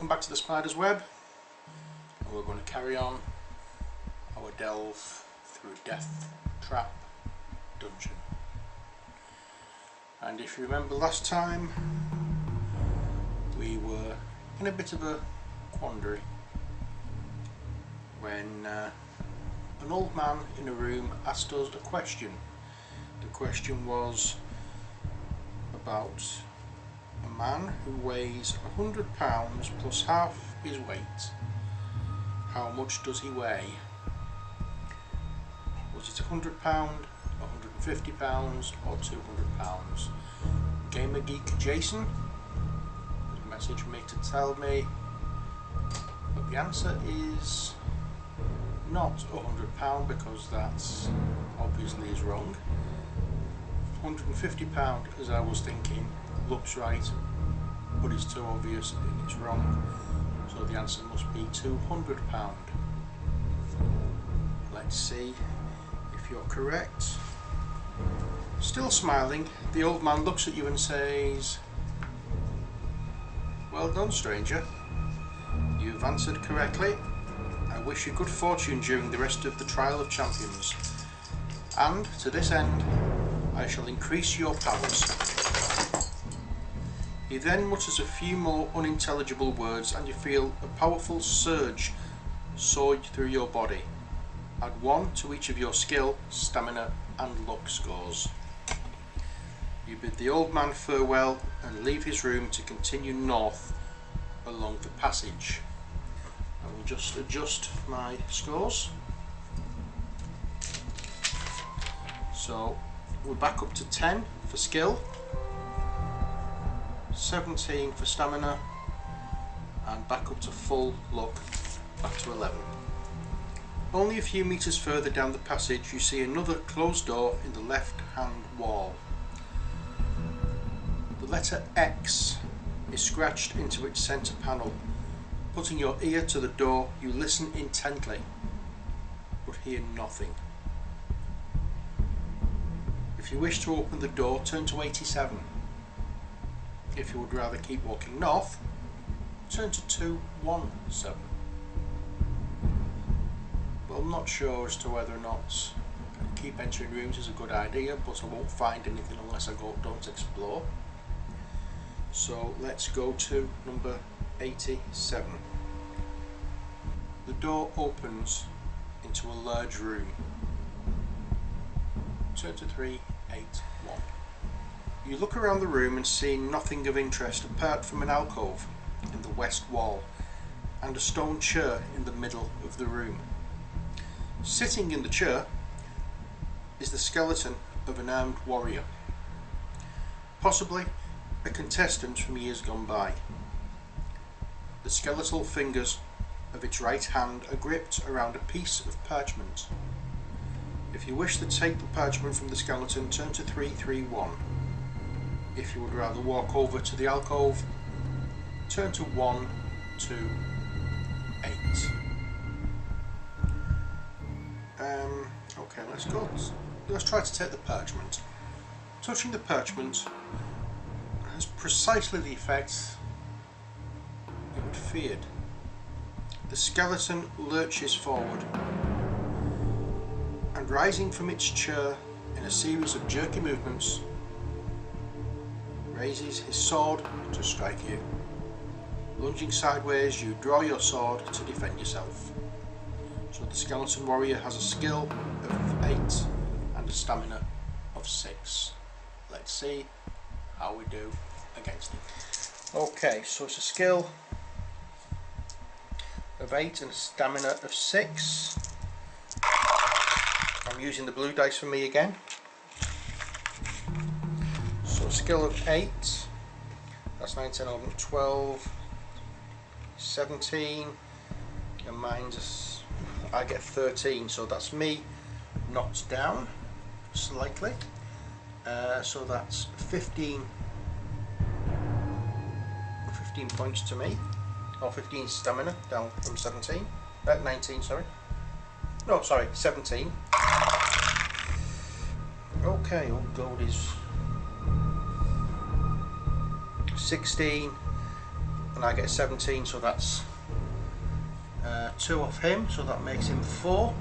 welcome back to the Spider's Web, and we're going to carry on our delve through Deathtrap dungeon. And if you remember last time, we were in a bit of a quandary when an old man in a room asked us a question. The question was about a man who weighs 100 pounds plus half his weight. How much does he weigh? Was it 100 pound, 150 pounds or 200 pounds? Gamer Geek Jason messaged me to tell me, but the answer is not 100 pound, because that's obviously is wrong. 150 pound, as I was thinking, looks right, but it's too obvious and it's wrong, so the answer must be 200 pound. Let's see if you're correct. Still smiling, the old man looks at you and says, "Well done, stranger. You've answered correctly. I wish you good fortune during the rest of the Trial of Champions, and to this end I shall increase your powers." He then mutters a few more unintelligible words and you feel a powerful surge soar through your body. Add 1 to each of your skill, stamina and luck scores. You bid the old man farewell and leave his room to continue north along the passage. I will just adjust my scores. So we're back up to 10 for skill, 17 for stamina, and back up to full luck, back to 11. Only a few meters further down the passage you see another closed door in the left hand wall. The letter X is scratched into its centre panel. Putting your ear to the door, you listen intently, but hear nothing. If you wish to open the door, turn to 87. If you would rather keep walking north, turn to 217. Well, I'm not sure as to whether or not keep entering rooms is a good idea, but I won't find anything unless I don't explore. So let's go to number 87. The door opens into a large room. Turn to 381. You look around the room and see nothing of interest apart from an alcove in the west wall and a stone chair in the middle of the room. Sitting in the chair is the skeleton of an armed warrior, possibly a contestant from years gone by. The skeletal fingers of its right hand are gripped around a piece of parchment. If you wish to take the parchment from the skeleton, turn to 331. If you would rather walk over to the alcove, turn to 128. Okay, let's go. Let's try to take the parchment. Touching the parchment has precisely the effect you had feared. The skeleton lurches forward and, rising from its chair in a series of jerky movements, raises his sword to strike you. Lunging sideways, you draw your sword to defend yourself. So the skeleton warrior has a skill of 8 and a stamina of 6. Let's see how we do against him. Okay, so it's a skill of 8 and a stamina of 6. I'm using the blue dice for me again. So skill of 8, that's 9, 10, 11, 12, 17, and mine's, I get 13, so that's me knocked down slightly. So that's 15 points to me, or 15 stamina down from 17, 19, sorry. No, sorry, 17. Okay, old gold is 16, and I get 17, so that's 2 off him, so that makes him 4.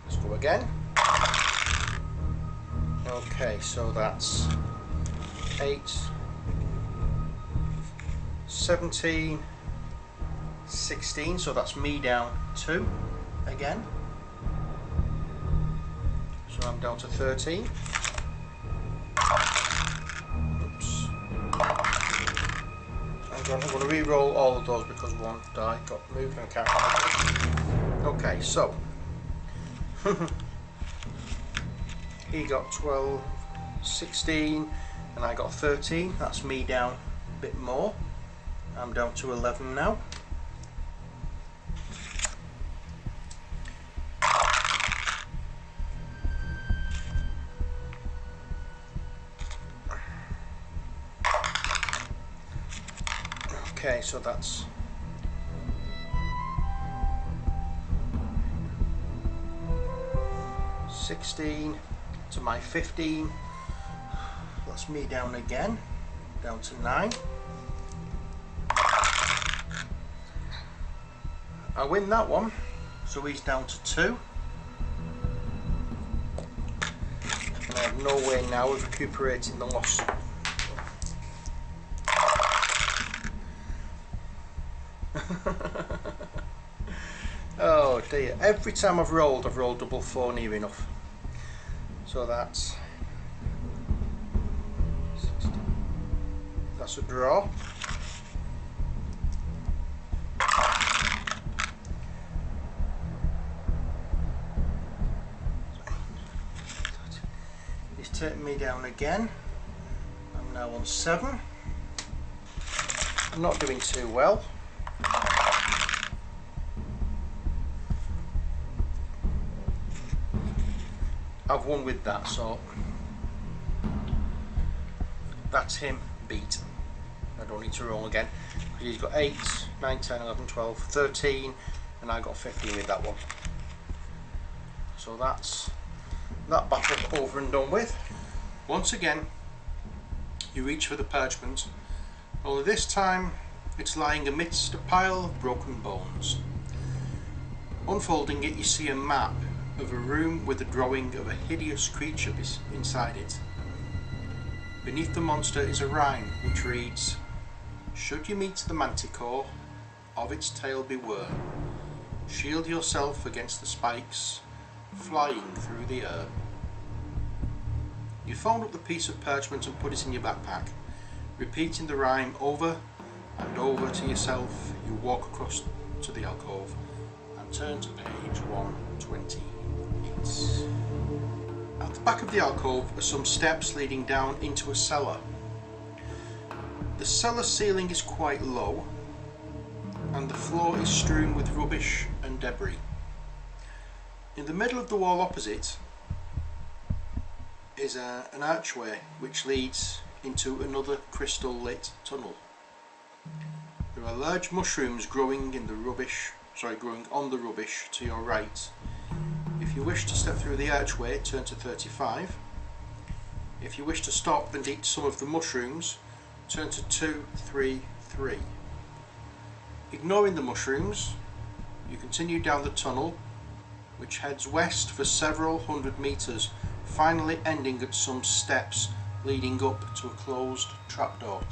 Let's go again. Okay, so that's 8, 17, 16, so that's me down 2 again. So I'm down to 13. Oops. I'm going to re-roll all of those because one die got moved and I can't. Okay, so he got 12, 16, and I got 13. That's me down a bit more. I'm down to 11 now. Okay, so that's $16 to my 15. That's me down again, down to 9. I win that one, so he's down to 2. And I have no way now of recuperating the loss. Oh dear, every time I've rolled double 4 near enough. So that's a draw. He's taken me down again. I'm now on 7. I'm not doing too well. I've won with that, so that's him beat. I don't need to roll again. He's got 8, 9, 10, 11, 12, 13, and I got 15 with that one. So that's that battle over and done with. Once again, you reach for the parchment, only this time it's lying amidst a pile of broken bones. Unfolding it, you see a map of a room with a drawing of a hideous creature inside it. Beneath the monster is a rhyme which reads, "Should you meet the manticore, of its tail beware. Shield yourself against the spikes, flying through the air." You fold up the piece of parchment and put it in your backpack. Repeating the rhyme over and over to yourself, you walk across to the alcove and turn to page 128. At the back of the alcove are some steps leading down into a cellar. The cellar ceiling is quite low and the floor is strewn with rubbish and debris. In the middle of the wall opposite is an archway which leads into another crystal lit tunnel. There are large mushrooms growing on the rubbish to your right. If you wish to step through the archway, turn to 35. If you wish to stop and eat some of the mushrooms, turn to 233. Ignoring the mushrooms, you continue down the tunnel, which heads west for several hundred meters, finally ending at some steps leading up to a closed trapdoor.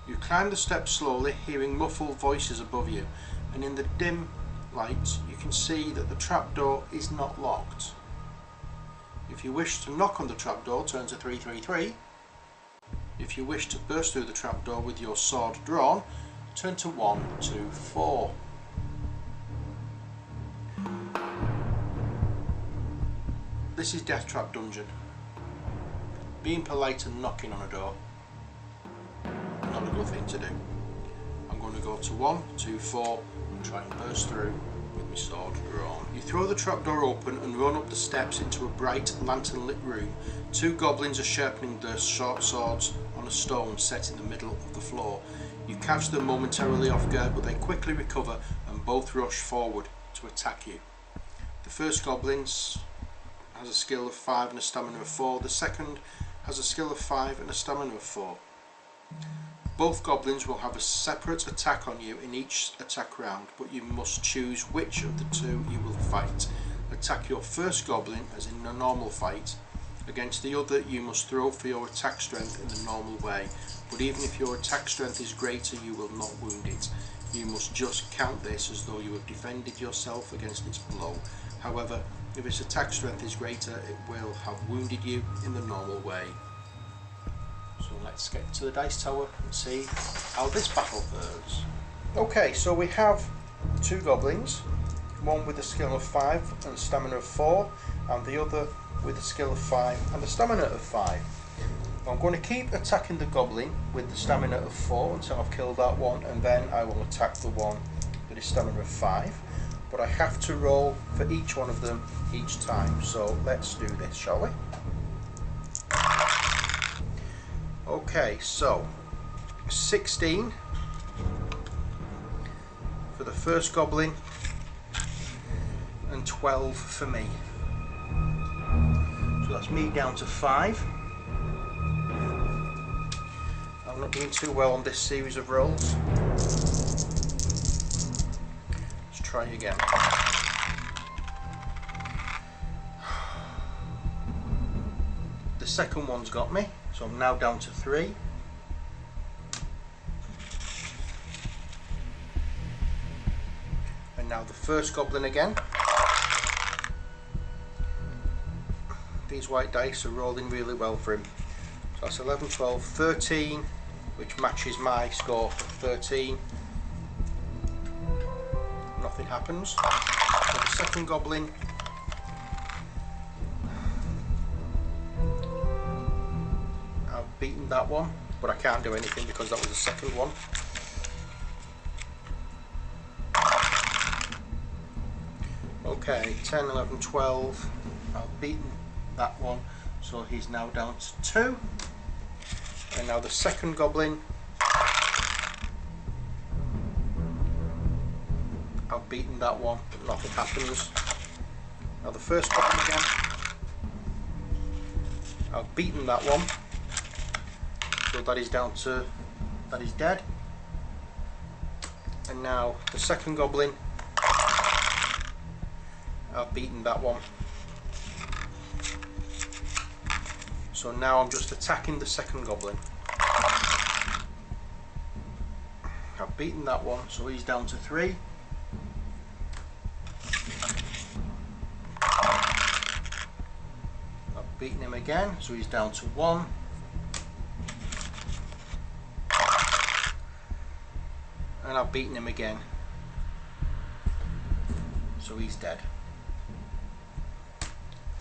You climb the steps slowly, hearing muffled voices above you, and in the dim light you can see that the trapdoor is not locked. If you wish to knock on the trapdoor, turn to 333. If you wish to burst through the trapdoor with your sword drawn, turn to 124. This is Deathtrap Dungeon. Being polite and knocking on a door, not a good thing to do. I'm going to go to 124 and try and burst through with my sword drawn. You throw the trapdoor open and run up the steps into a bright lantern lit room. 2 goblins are sharpening their short swords on a stone set in the middle of the floor. You catch them momentarily off guard, but they quickly recover and both rush forward to attack you. The first goblin has a skill of 5 and a stamina of 4. The second has a skill of 5 and a stamina of 4. Both goblins will have a separate attack on you in each attack round, but you must choose which of the two you will fight. Attack your first goblin as in a normal fight. Against the other you must throw for your attack strength in the normal way, but even if your attack strength is greater you will not wound it. You must just count this as though you have defended yourself against its blow. However, if its attack strength is greater it will have wounded you in the normal way. So let's get to the dice tower and see how this battle fares. Okay, so we have two goblins, one with a skill of 5 and a stamina of 4, and the other with a skill of 5 and a stamina of 5. I'm going to keep attacking the goblin with the stamina of 4 until I've killed that one, and then I will attack the one with a stamina of 5. But I have to roll for each one of them each time, so let's do this, shall we? Okay, so 16 for the first goblin and 12 for me. So that's me down to 5. I'm not doing too well on this series of rolls. Let's try again. The second one's got me, so I'm now down to 3. And now the first goblin again. These white dice are rolling really well for him. So that's 11, 12, 13, which matches my score of 13. Nothing happens. So the second goblin, I've beaten that one, but I can't do anything because that was the second one. Okay, 10, 11, 12, I've beaten that one, so he's now down to 2. And now the second goblin, I've beaten that one, but nothing happens. Now the first goblin again, I've beaten that one, so that is down to, that is dead. And now the second goblin, I've beaten that one. So now I'm just attacking the second goblin. I've beaten that one, so he's down to 3. I've beaten him again, so he's down to 1. And I've beaten him again, so he's dead.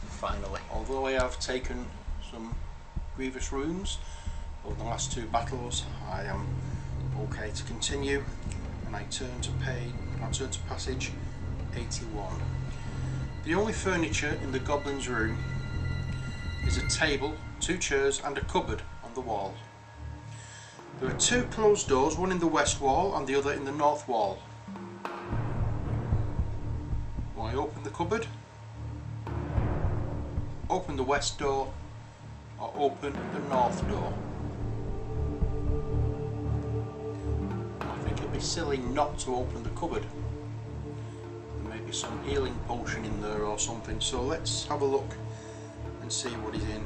Finally. Although I have taken some grievous wounds over the last 2 battles, I am okay to continue, and I turn to passage 81. The only furniture in the goblin's room is a table, 2 chairs and a cupboard on the wall. There are 2 closed doors, one in the west wall and the other in the north wall. Will I open the cupboard, open the west door, or open the north door? I think it'd be silly not to open the cupboard. There may be some healing potion in there or something, so let's have a look and see what is in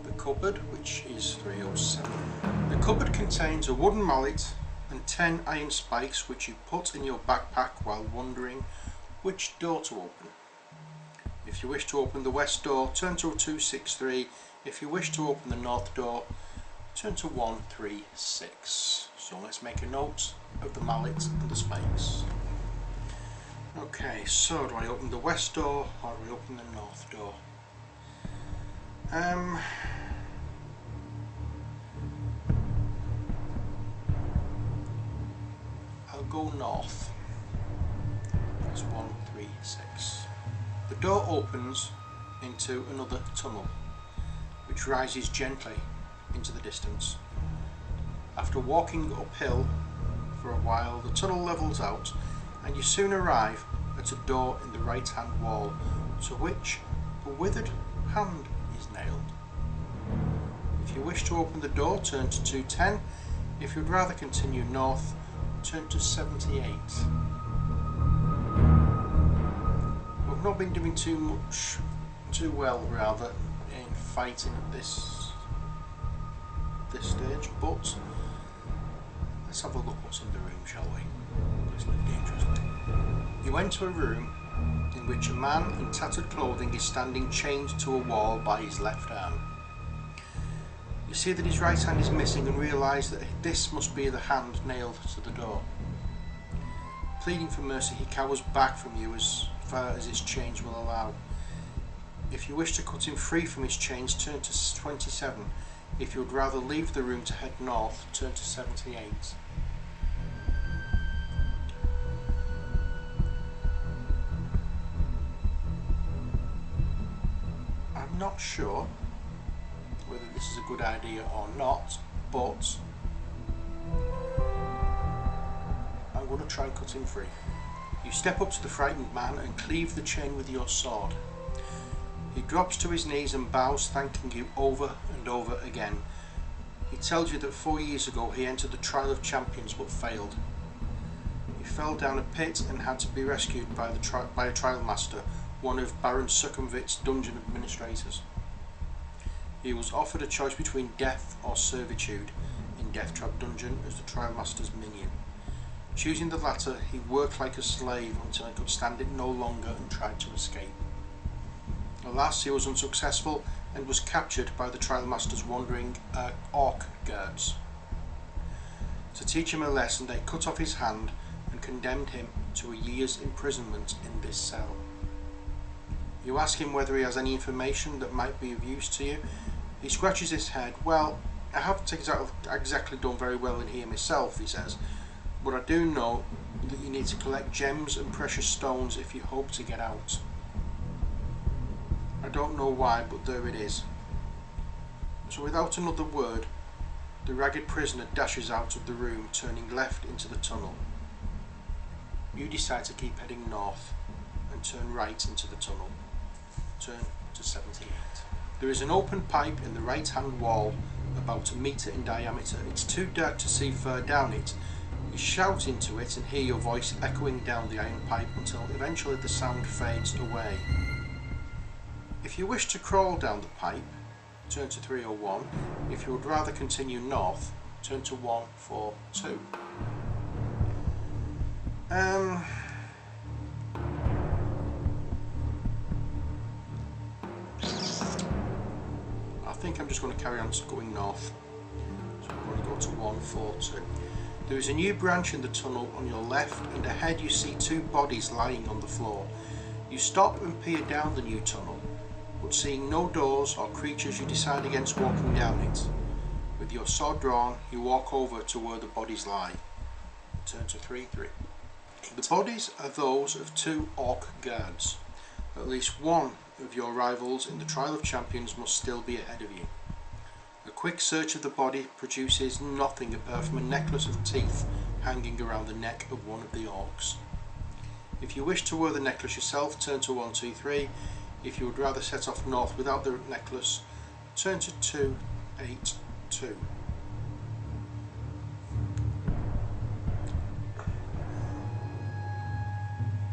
the cupboard, which is 307. The cupboard contains a wooden mallet and 10 iron spikes, which you put in your backpack while wondering which door to open. If you wish to open the west door, turn to 263. If you wish to open the north door, turn to 136. So let's make a note of the mallet and the spikes. Okay, so do I open the west door or do I open the north door? I'll go north. That's 136. The door opens into another tunnel, which rises gently into the distance. After walking uphill for a while, the tunnel levels out and you soon arrive at a door in the right hand wall, to which a withered hand is nailed. If If you wish to open the door, turn to 210. If you'd rather continue north, turn to 78. We've not been doing too well rather in fighting at this stage, but let's have a look what's in the room, shall we? Let's live dangerously. You enter a room in which a man in tattered clothing is standing chained to a wall by his left arm. You see that his right hand is missing and realise that this must be the hand nailed to the door. Pleading for mercy, he cowers back from you as far as his chains will allow. If you wish to cut him free from his chains, turn to 27. If you would rather leave the room to head north, turn to 78. I'm not sure whether this is a good idea or not, but I'm going to try and cut him free. You step up to the frightened man and cleave the chain with your sword. He drops to his knees and bows, thanking you over and over again. He tells you that 4 years ago he entered the Trial of Champions but failed. He fell down a pit and had to be rescued by a trial master, one of Baron Succumvit's dungeon administrators. He was offered a choice between death or servitude in Deathtrap dungeon as the trial master's minion. Choosing the latter, he worked like a slave until he could stand it no longer and tried to escape. Alas, he was unsuccessful and was captured by the trial master's wandering orc guards. To teach him a lesson, they cut off his hand and condemned him to a year's imprisonment in this cell. You ask him whether he has any information that might be of use to you. He scratches his head. Well, I haven't exactly done very well in here myself, he says, but I do know that you need to collect gems and precious stones if you hope to get out. I don't know why, but there it is. So without another word, the ragged prisoner dashes out of the room, turning left into the tunnel. You decide to keep heading north and turn right into the tunnel. Turn to 78. There is an open pipe in the right hand wall about a metre in diameter. It's too dark to see far down it. You shout into it and hear your voice echoing down the iron pipe until eventually the sound fades away. If you wish to crawl down the pipe, turn to 301. If you would rather continue north, turn to 142. I think I'm just going to carry on going north. So I'm going to go to 142. There is a new branch in the tunnel on your left, and ahead you see two bodies lying on the floor. You stop and peer down the new tunnel, but seeing no doors or creatures, you decide against walking down it. With your sword drawn, you walk over to where the bodies lie. Turn to 33. The bodies are those of two orc guards. At least one of your rivals in the Trial of Champions must still be ahead of you. A quick search of the body produces nothing apart from a necklace of teeth hanging around the neck of one of the orcs. If you wish to wear the necklace yourself, turn to 123. If you would rather set off north without the necklace, turn to 282.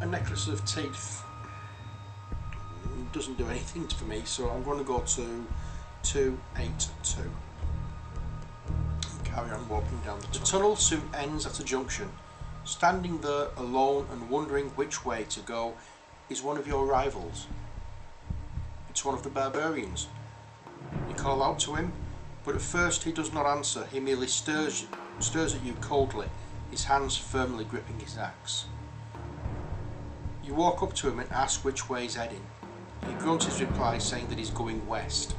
A necklace of teeth doesn't do anything for me, so I'm going to go to 282. Carry on walking down the tunnel. The tunnel soon ends at a junction. Standing there alone and wondering which way to go is one of your rivals. It's one of the barbarians. You call out to him, but at first he does not answer. He merely stirs at you coldly, his hands firmly gripping his axe. You walk up to him and ask which way he's heading. He grunts his reply, saying that he's going west,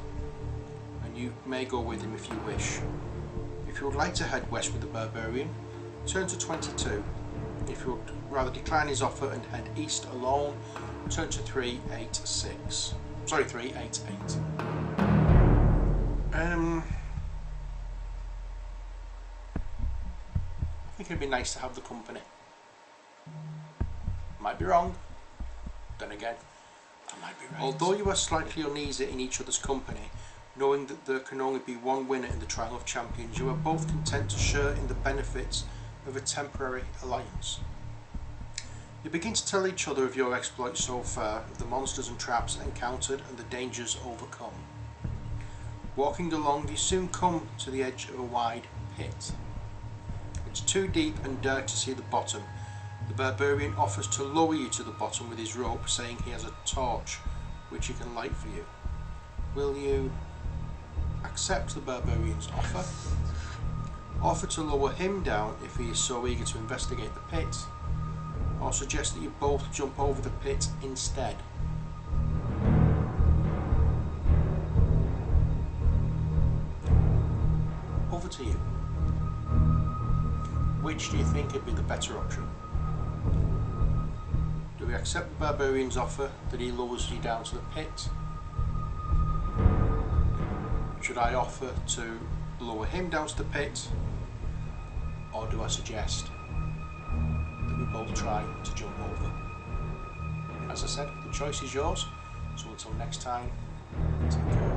and you may go with him if you wish. If you would like to head west with the barbarian, turn to 22. If you would rather decline his offer and head east alone, turn to 386. Sorry, 388. I think it'd be nice to have the company. Might be wrong. Then again, I might be right. Although you are slightly uneasy in each other's company, Knowing that there can only be one winner in the Trial of Champions, you are both content to share in the benefits of a temporary alliance. You begin to tell each other of your exploits so far, of the monsters and traps encountered and the dangers overcome. Walking along, you soon come to the edge of a wide pit. It's too deep and dark to see the bottom. The barbarian offers to lower you to the bottom with his rope, saying he has a torch which he can light for you. Will you accept the barbarian's offer? Offer to lower him down if he is so eager to investigate the pit, or suggest that you both jump over the pit instead. Over to you. Which do you think would be the better option? Do we accept the barbarian's offer that he lowers you down to the pit? Should I offer to lower him down to the pit? Or do I suggest that we both try to jump over? As I said, the choice is yours. So until next time, take care.